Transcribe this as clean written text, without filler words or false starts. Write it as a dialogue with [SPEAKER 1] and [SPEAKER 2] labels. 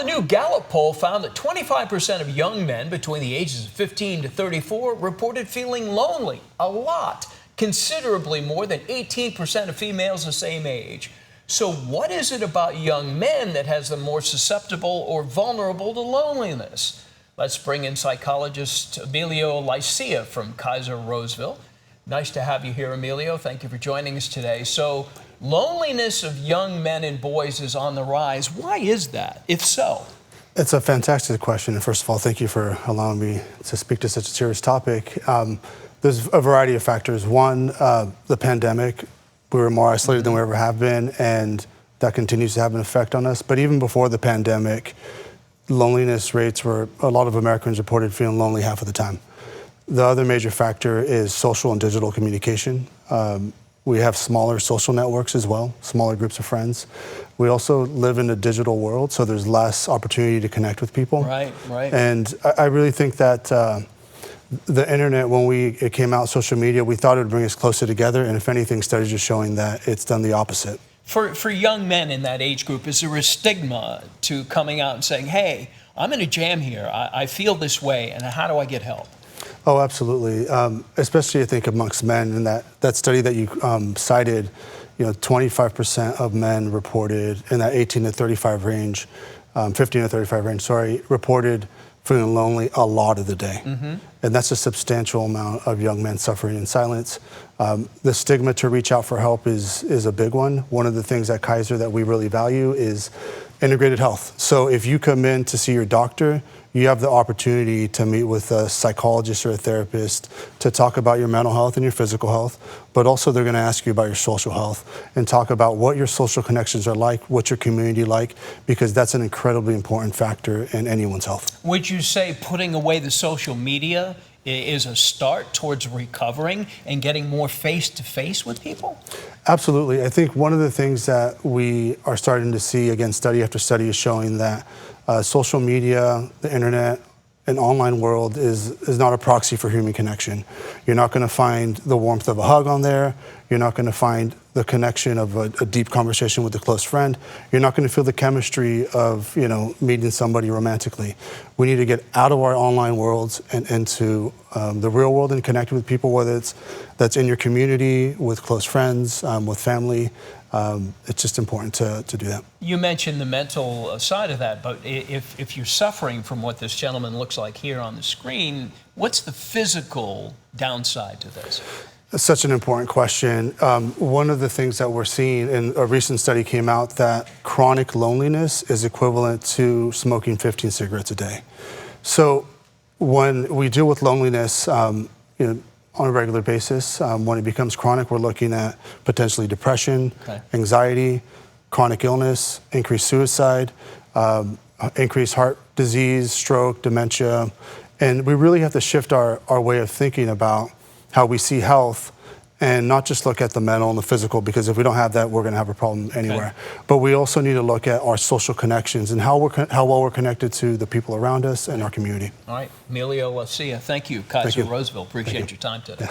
[SPEAKER 1] a new Gallup poll found that 25% of young men between the ages of 15 to 34 reported feeling lonely, a lot, considerably more than 18% of females the same age. So what is it about young men that has them more susceptible or vulnerable to loneliness? Let's bring in psychologist Emilio Licea from Kaiser Roseville. Nice to have you here, Emilio. Thank you for joining us today. So, loneliness of young men and boys is on the rise. Why is that, if so?
[SPEAKER 2] It's a fantastic question. And first of all, thank you for allowing me to speak to such a serious topic. There's a variety of factors. One, the pandemic. We were more isolated than we ever have been, and that continues to have an effect on us. But even before the pandemic, loneliness rates were, a lot of Americans reported feeling lonely half of the time. The other major factor is social and digital communication. We have smaller social networks as well, smaller groups of friends. We also live in a digital world, so there's less opportunity to connect with people.
[SPEAKER 1] Right.
[SPEAKER 2] And I really think that the internet, when it came out, social media, we thought it would bring us closer together, and if anything, studies are showing that it's done the opposite.
[SPEAKER 1] For young men in that age group, is there a stigma to coming out and saying, hey, I'm in a jam here, I feel this way, and how do I get help?
[SPEAKER 2] Oh, absolutely. Especially, I think, amongst men. And that study that you cited, 25% of men reported in that 18 to 35 range, 15 to 35 range, reported feeling lonely a lot of the day. And that's a substantial amount of young men suffering in silence. The stigma to reach out for help is a big one. One of the things at Kaiser that we really value is integrated health. So if you come in to see your doctor, you have the opportunity to meet with a psychologist or a therapist to talk about your mental health and your physical health, but also they're going to ask you about your social health and talk about what your social connections are like, what's your community like, because that's an incredibly important factor in anyone's health.
[SPEAKER 1] Would you say putting away the social media is a start towards recovering and getting more face-to-face with people?
[SPEAKER 2] Absolutely. I think one of the things that we are starting to see, again, study after study is showing that social media, the internet, an online world is not a proxy for human connection. You're not going to find the warmth of a hug on there. You're not going to find the connection of a deep conversation with a close friend. You're not going to feel the chemistry of meeting somebody romantically. We need to get out of our online worlds and into the real world and connect with people, whether that's in your community, with close friends, with family. It's just important to do that.
[SPEAKER 1] You mentioned the mental side of that, but if you're suffering from what this gentleman looks like here on the screen, what's the physical downside to this?
[SPEAKER 2] That's such an important question. One of the things that we're seeing, in a recent study came out that chronic loneliness is equivalent to smoking 15 cigarettes a day. So when we deal with loneliness, on a regular basis, when it becomes chronic, we're looking at potentially depression, anxiety, chronic illness, increased suicide, increased heart disease, stroke, dementia. And we really have to shift our way of thinking about how we see health and not just look at the mental and the physical, because if we don't have that, we're going to have a problem anywhere. But we also need to look at our social connections and how well we're connected to the people around us and our community.
[SPEAKER 1] All right, Emilio Licea, thank you. Kaiser Roseville, appreciate your time today.